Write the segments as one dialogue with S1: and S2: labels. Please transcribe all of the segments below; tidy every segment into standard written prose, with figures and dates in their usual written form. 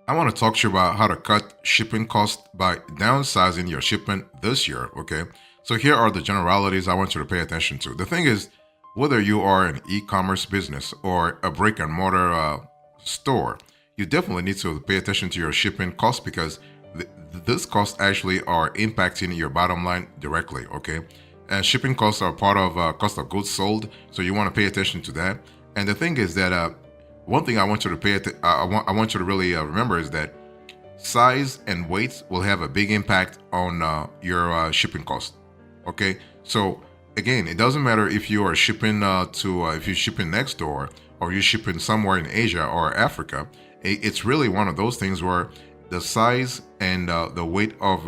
S1: I want to talk to you about how to cut shipping costs by downsizing your shipment this year. Okay. So here are the generalities I want you to pay attention to. The thing is, whether you are an e-commerce business or a brick and mortar store, you definitely need to pay attention to your shipping costs because this costs actually are impacting your bottom line directly. Okay. And shipping costs are part of cost of goods sold, so you want to pay attention to that. And the thing is that one thing I want you to I want you to really remember is that size and weight will have a big impact on your shipping cost. Okay, so again, it doesn't matter if you are shipping if you're shipping next door or you're shipping somewhere in Asia or Africa. It's really one of those things where the size and the weight of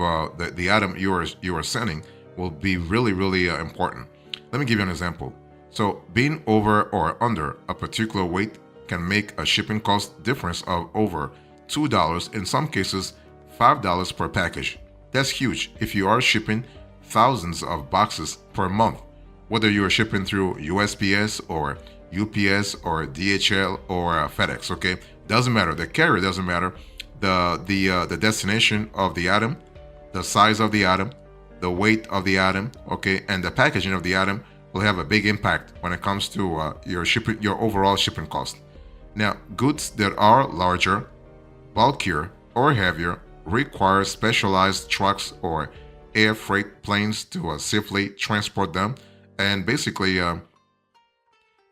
S1: the item you are sending will be really important. Let me give you an example. So being over or under a particular weight can make a shipping cost difference of over $2, in some cases $5 per package. That's huge if you are shipping thousands of boxes per month, whether you are shipping through USPS or UPS or DHL or FedEx. Okay, doesn't matter. The carrier doesn't matter. The destination of the item, the size of the item, the weight of the item, okay, and the packaging of the item will have a big impact when it comes to your overall shipping cost. Now, goods that are larger, bulkier, or heavier require specialized trucks or air freight planes to safely transport them. And basically,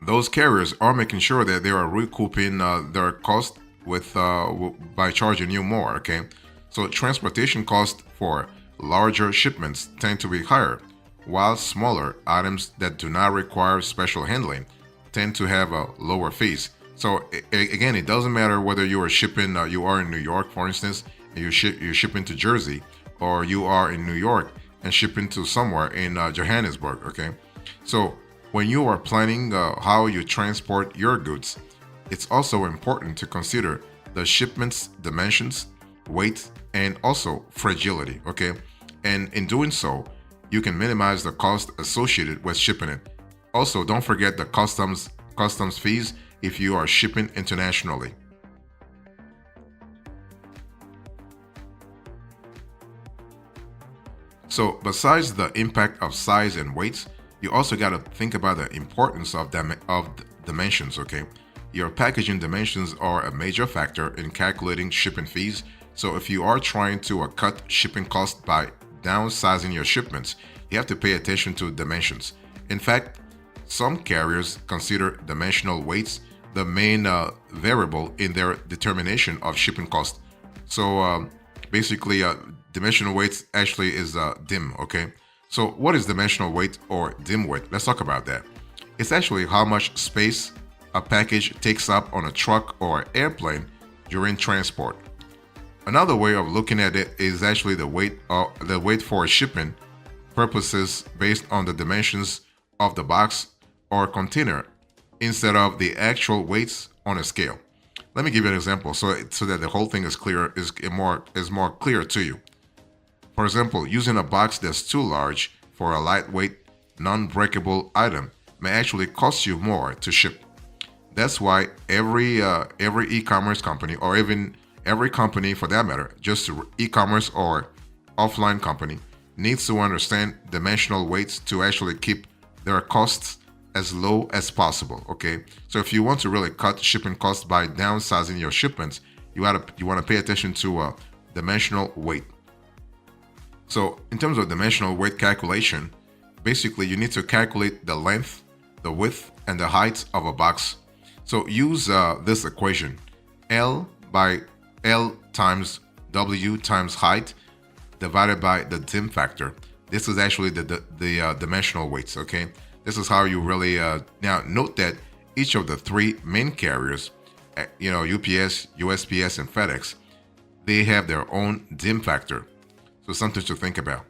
S1: those carriers are making sure that they are recouping their cost by charging you more. Okay, so transportation costs for larger shipments tend to be higher, while smaller items that do not require special handling tend to have a lower fees. So again, it doesn't matter whether you are shipping, you are in New York, for instance, and you're shipping to Jersey, or you are in New York and shipping to somewhere in Johannesburg. Okay, so when you are planning how you transport your goods, it's also important to consider the shipment's dimensions, weight, and also fragility. Okay, and in doing so, you can minimize the cost associated with shipping it. Also, don't forget the customs fees if you are shipping internationally. So, besides the impact of size and weight, you also got to think about the importance of dimensions. Okay, your packaging dimensions are a major factor in calculating shipping fees. So, if you are trying to cut shipping costs by downsizing your shipments, you have to pay attention to dimensions. In fact, some carriers consider dimensional weights the main variable in their determination of shipping cost. So basically, dimensional weight actually is dim. Okay, so what is dimensional weight or dim weight? Let's talk about that. It's actually how much space a package takes up on a truck or airplane during transport. Another way of looking at it is actually the weight for shipping purposes based on the dimensions of the box or container instead of the actual weights on a scale. Let me give you an example so that the whole thing is more clear to you. For example, using a box that's too large for a lightweight, non-breakable item may actually cost you more to ship. That's why every e-commerce company, or even every company for that matter, just e-commerce or offline company, needs to understand dimensional weights to actually keep their costs as low as possible. Okay, so if you want to really cut shipping costs by downsizing your shipments, you want to pay attention to dimensional weight. So in terms of dimensional weight calculation, basically you need to calculate the length, the width, and the height of a box. So use this equation: L by L times W times height divided by the dim factor. This is actually the dimensional weights. Okay, this is how you really now note that each of the three main carriers, UPS, USPS, and FedEx, they have their own dim factor. So something to think about.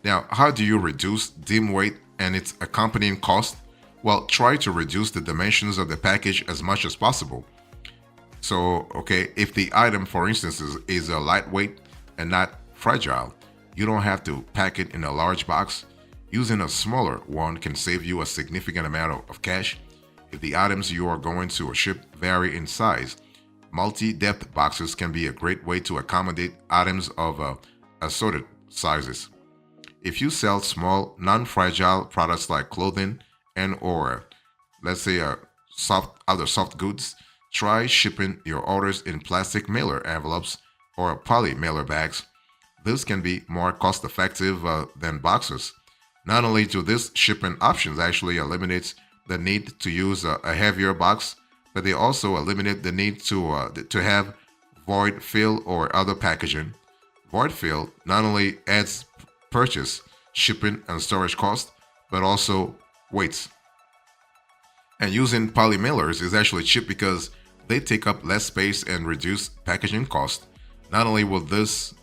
S1: Now, how do you reduce dim weight and its accompanying cost? Well, try to reduce the dimensions of the package as much as possible. So, okay, if the item, for instance, is a lightweight and not fragile, you don't have to pack it in a large box. Using a smaller one can save you a significant amount of cash. If the items you are going to ship vary in size, multi-depth boxes can be a great way to accommodate items of assorted sizes. If you sell small, non-fragile products like clothing and or let's say other soft goods, try shipping your orders in plastic mailer envelopes or poly mailer bags. This can be more cost effective than boxes. Not only do this shipping options actually eliminate the need to use a heavier box, but they also eliminate the need to have void fill or other packaging. Void fill not only adds purchase, shipping, and storage cost, but also weights. And using poly mailers is actually cheap because they take up less space and reduce packaging cost. Not only will this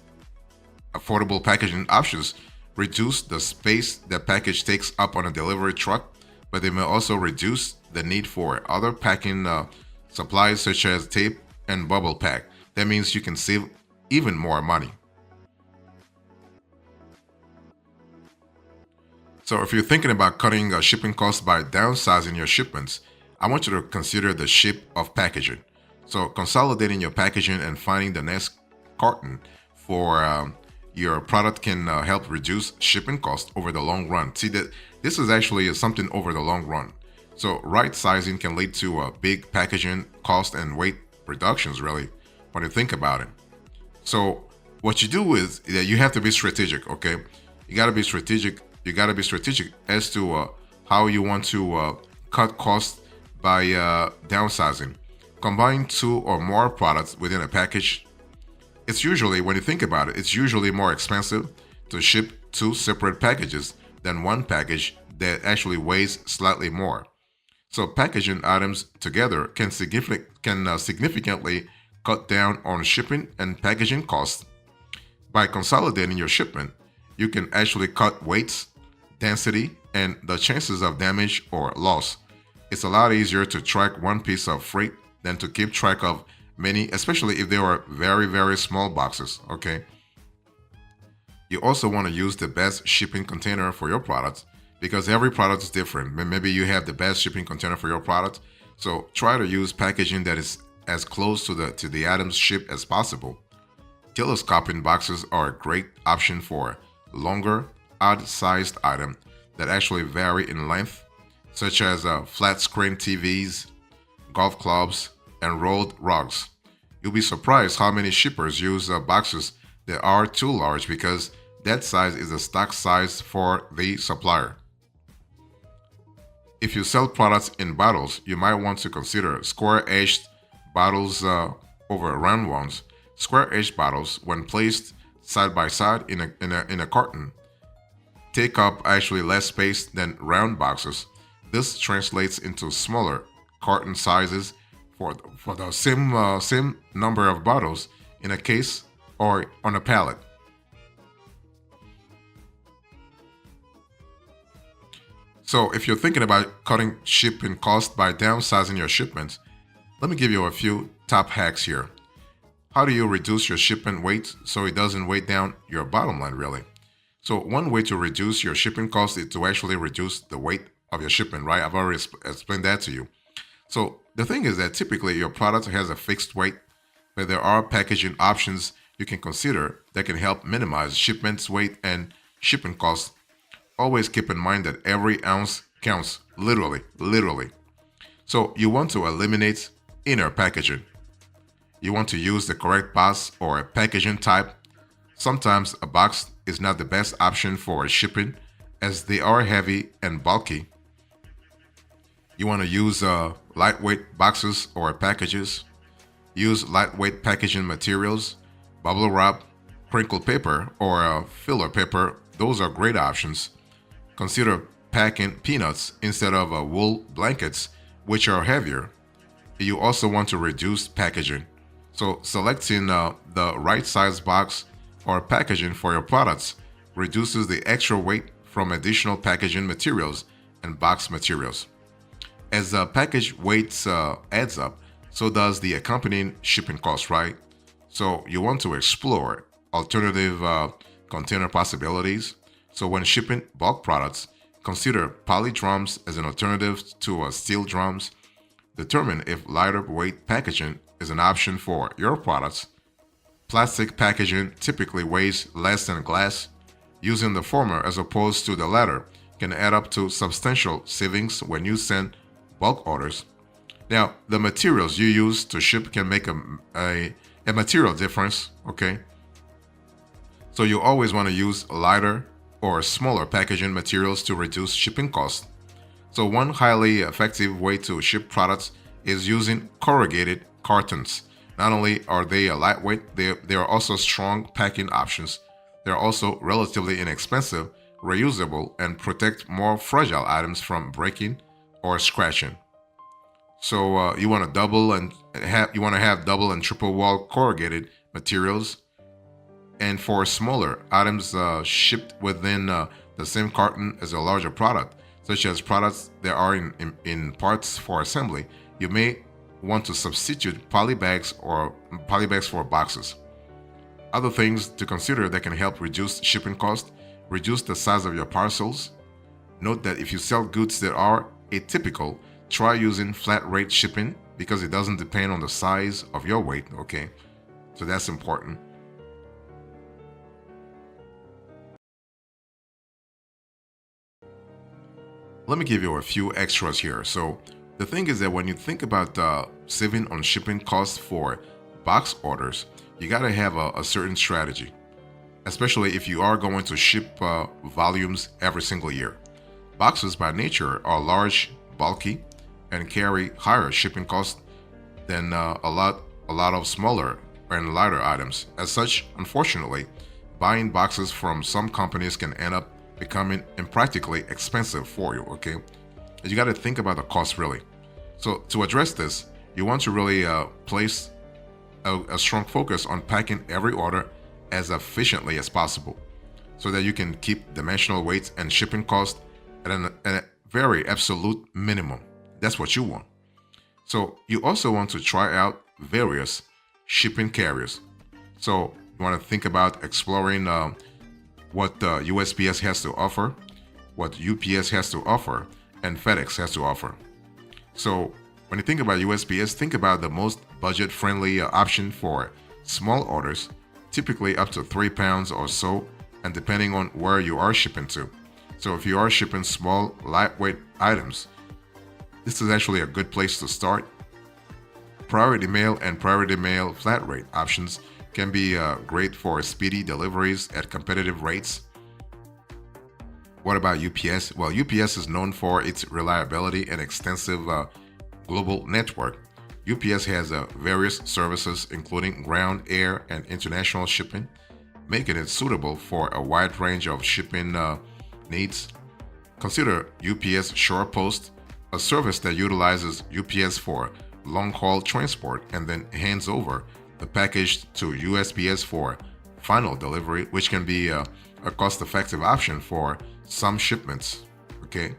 S1: affordable packaging options reduce the space that package takes up on a delivery truck, but they may also reduce the need for other packing supplies such as tape and bubble pack. That means you can save even more money. So if you're thinking about cutting shipping costs by downsizing your shipments, I want you to consider the shape of packaging. So consolidating your packaging and finding the next carton for your product can help reduce shipping costs over the long run. See that this is actually something over the long run. So right sizing can lead to big packaging cost and weight reductions, really, when you think about it. So what you do is that you have to be strategic, okay? You got to be strategic. You got to be strategic as to how you want to cut costs by downsizing. Combine two or more products within a package. It's usually, when you think about it, it's usually more expensive to ship two separate packages than one package that actually weighs slightly more. So packaging items together can significantly cut down on shipping and packaging costs. By consolidating your shipment, you can actually cut weights, density, and the chances of damage or loss. It's a lot easier to track one piece of freight than to keep track of many, especially if they are very, very small boxes, okay? You also want to use the best shipping container for your products because every product is different. Maybe you have the best shipping container for your product, so try to use packaging that is as close to the items shipped as possible. Telescoping boxes are a great option for longer, odd-sized items that actually vary in length, such as flat-screen TVs, golf clubs, and rolled rugs. You'll be surprised how many shippers use boxes that are too large because that size is the stock size for the supplier. If you sell products in bottles, you might want to consider square-edged bottles over round ones. Square-edged bottles, when placed side by side in a carton, take up actually less space than round boxes. This translates into smaller carton sizes for the same number of bottles in a case or on a pallet. So if you're thinking about cutting shipping costs by downsizing your shipments, let me give you a few top hacks here. How do you reduce your shipment weight so it doesn't weigh down your bottom line, really? So one way to reduce your shipping costs is to actually reduce the weight of your shipment, right? I've already explained that to you. So the thing is that typically your product has a fixed weight, but there are packaging options you can consider that can help minimize shipments weight and shipping costs. Always keep in mind that every ounce counts, literally. So you want to eliminate inner packaging. You want to use the correct box or packaging type. Sometimes a box is not the best option for shipping as they are heavy and bulky. You want to use lightweight boxes or packages. Use lightweight packaging materials, bubble wrap, crinkle paper, or filler paper. Those are great options. Consider packing peanuts instead of wool blankets, which are heavier. You also want to reduce packaging. So selecting the right size box or packaging for your products reduces the extra weight from additional packaging materials and box materials. As the package weight adds up, so does the accompanying shipping cost, right? So you want to explore alternative container possibilities. So when shipping bulk products, consider poly drums as an alternative to steel drums. Determine if lighter weight packaging is an option for your products. Plastic packaging typically weighs less than glass. Using the former as opposed to the latter can add up to substantial savings when you send bulk orders. Now, the materials you use to ship can make a material difference, okay? So you always want to use lighter or smaller packaging materials to reduce shipping costs. So one highly effective way to ship products is using corrugated cartons. Not only are they lightweight, they are also strong packing options. They're also relatively inexpensive, reusable, and protect more fragile items from breaking or scratching. So you want to have double and triple wall corrugated materials. And for smaller items shipped within the same carton as a larger product, such as products that are in parts for assembly, you may want to substitute polybags for boxes. Other things to consider that can help reduce shipping costs: reduce the size of your parcels. Note that if you sell goods that are atypical, try using flat rate shipping because it doesn't depend on the size of your weight, okay? So that's important. Let me give you a few extras here. So the thing is that when you think about saving on shipping costs for box orders, you got to have a certain strategy, especially if you are going to ship volumes every single year. Boxes by nature are large, bulky, and carry higher shipping costs than a lot of smaller and lighter items. As such, unfortunately, buying boxes from some companies can end up becoming impractically expensive for you, okay? You got to think about the cost really. So to address this, you want to really place a strong focus on packing every order as efficiently as possible so that you can keep dimensional weights and shipping costs at a very absolute minimum. That's what you want. So you also want to try out various shipping carriers. So you want to think about exploring what USPS has to offer, what UPS has to offer, and FedEx has to offer. So when you think about USPS, think about the most budget-friendly option for small orders, typically up to 3 pounds or so, and depending on where you are shipping to. So if you are shipping small, lightweight items, this is actually a good place to start. Priority mail and priority mail flat rate options can be great for speedy deliveries at competitive rates. What about UPS? Well, UPS is known for its reliability and extensive global network. UPS has various services including ground, air, and international shipping, making it suitable for a wide range of shipping needs. Consider UPS SurePost, a service that utilizes UPS for long-haul transport and then hands over the package to USPS for final delivery, which can be a cost-effective option for some shipments, okay?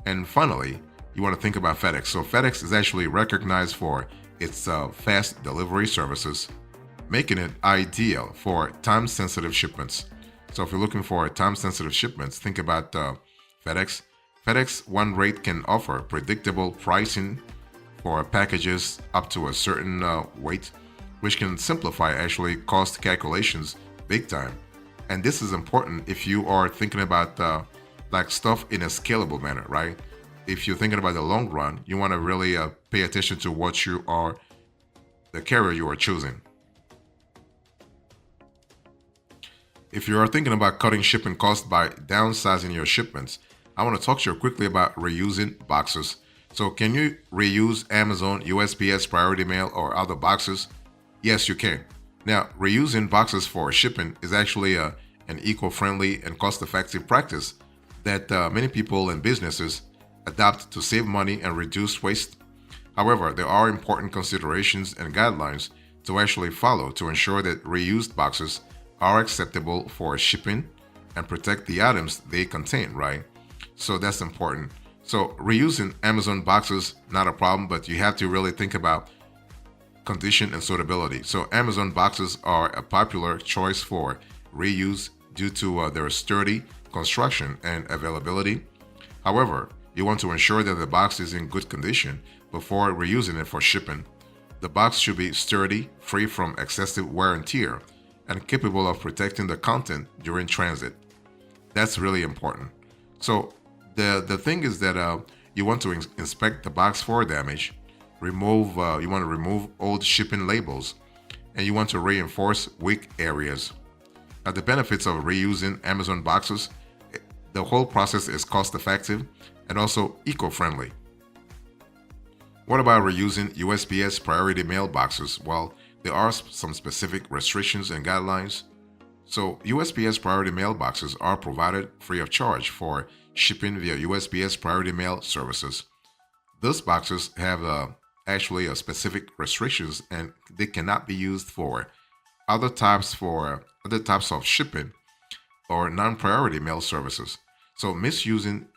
S1: And finally, you want to think about FedEx. So FedEx is actually recognized for its fast delivery services, making it ideal for time-sensitive shipments. So if you're looking for time-sensitive shipments, think about FedEx. FedEx One Rate can offer predictable pricing for packages up to a certain weight, which can simplify actually cost calculations big time. And this is important if you are thinking about like stuff in a scalable manner, right? If you're thinking about the long run, you want to really pay attention to the carrier you are choosing. If you are thinking about cutting shipping costs by downsizing your shipments, I want to talk to you quickly about reusing boxes. So can you reuse Amazon, USPS, Priority Mail, or other boxes? Yes, you can. Now, reusing boxes for shipping is actually an eco-friendly and cost-effective practice that many people and businesses adopt to save money and reduce waste. However, there are important considerations and guidelines to actually follow to ensure that reused boxes are acceptable for shipping and protect the items they contain, right? So that's important. So reusing Amazon boxes, not a problem, but you have to really think about condition and suitability. So Amazon boxes are a popular choice for reuse due to their sturdy construction and availability. However, you want to ensure that the box is in good condition before reusing it for shipping. The box should be sturdy, free from excessive wear and tear, and capable of protecting the content during transit. That's really important. So the thing is that you want to inspect the box for damage, remove you want to remove old shipping labels, and you want to reinforce weak areas. Now, the benefits of reusing Amazon boxes, the whole process is cost effective and also eco-friendly. What about reusing USPS priority mail boxes? Well, there are some specific restrictions and guidelines. So, USPS priority mail boxes are provided free of charge for shipping via USPS priority mail services. Those boxes have actually a specific restrictions, and they cannot be used for other types of shipping or non-priority mail services. So, misusing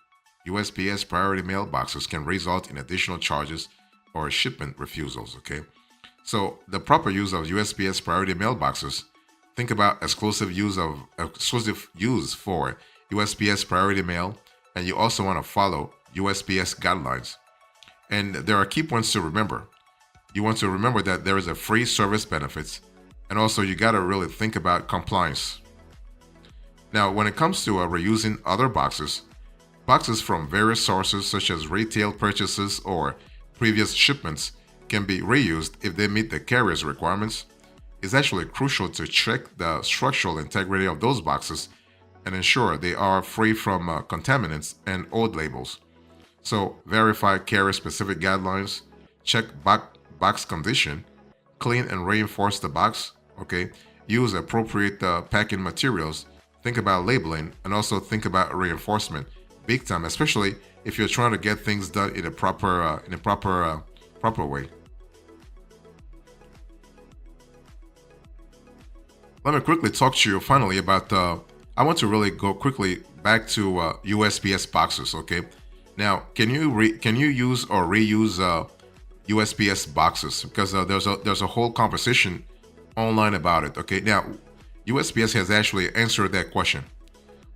S1: USPS priority mail boxes can result in additional charges or shipment refusals. Okay, so the proper use of USPS priority mailboxes. Think about exclusive use for USPS priority mail, and you also want to follow USPS guidelines. And there are key points to remember. You want to remember that there is a free service benefits, and also you got to really think about compliance. Now, when it comes to reusing other boxes from various sources such as retail purchases or previous shipments can be reused if they meet the carrier's requirements. It's actually crucial to check the structural integrity of those boxes and ensure they are free from contaminants and old labels. So, verify carrier-specific guidelines, check box condition, clean and reinforce the box. Okay, use appropriate packing materials. Think about labeling and also think about reinforcement. Big time, especially if you're trying to get things done in a proper way. Let me quickly talk to you finally about. I want to really go quickly back to USPS boxes. Okay, now can you use or reuse USPS boxes? Because there's a whole conversation online about it. Okay, now USPS has actually answered that question.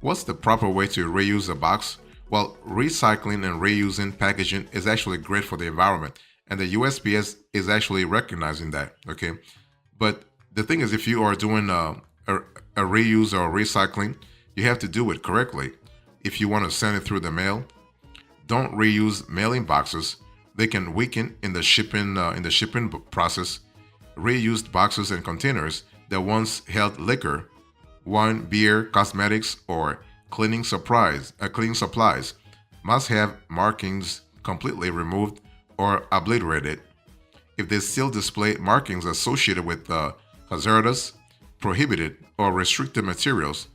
S1: What's the proper way to reuse a box? Well, recycling and reusing packaging is actually great for the environment, and the USPS is actually recognizing that. Okay, but the thing is, if you are doing a reuse or recycling, you have to do it correctly. If you want to send it through the mail, don't reuse mailing boxes. They can weaken in the shipping process. Reused boxes and containers that once held liquor, wine, beer, cosmetics, or cleaning supplies must have markings completely removed or obliterated. If they still display markings associated with hazardous, prohibited, or restricted materials,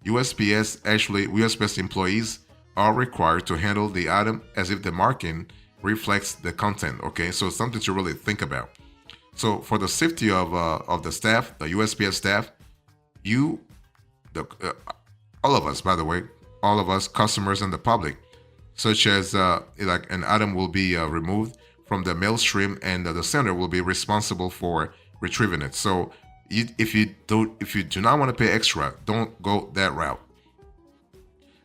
S1: USPS employees are required to handle the item as if the marking reflects the content. Okay, so it's something to really think about. So for the safety of the staff, the USPS staff, all of us, by the way, all of us, customers and the public, such as like an item will be removed from the mail stream, and the sender will be responsible for retrieving it. So if you do not want to pay extra, don't go that route.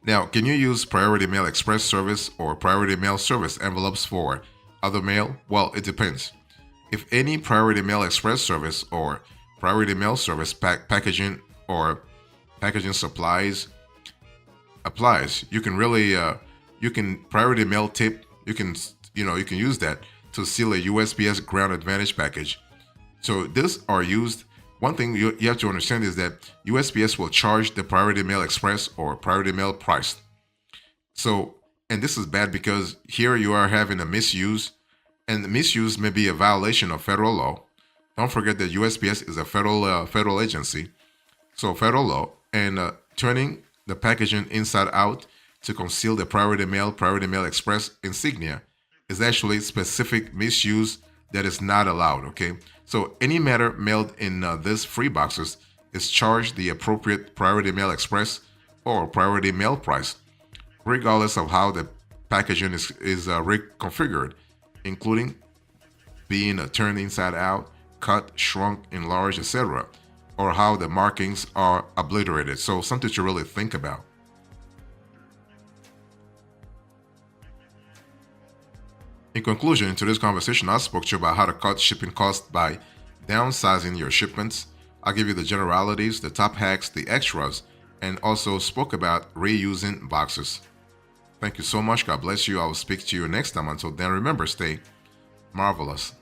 S1: Now, can you use Priority Mail Express service or Priority Mail service envelopes for other mail? Well, it depends. If any Priority Mail Express service or Priority Mail service packaging or packaging supplies applies, you can really you can Priority Mail tip. You can use that to seal a USPS Ground Advantage package. So these are used. One thing you have to understand is that USPS will charge the Priority Mail Express or Priority Mail price. So, and this is bad because here you are having a misuse, and the misuse may be a violation of federal law. Don't forget that USPS is a federal agency, so federal law, and turning the packaging inside out to conceal the Priority Mail Express insignia is actually specific misuse that is not allowed. Okay, so any matter mailed in these free boxes is charged the appropriate Priority Mail Express or Priority Mail price, regardless of how the packaging is reconfigured, including being turned inside out, cut, shrunk, enlarged, etc., or how the markings are obliterated. So something to really think about. In conclusion, in today's conversation, I spoke to you about how to cut shipping costs by downsizing your shipments. I give you the generalities, the top hacks, the extras, and also spoke about reusing boxes. Thank you so much. God bless you. I will speak to you next time. Until then, remember, stay marvelous.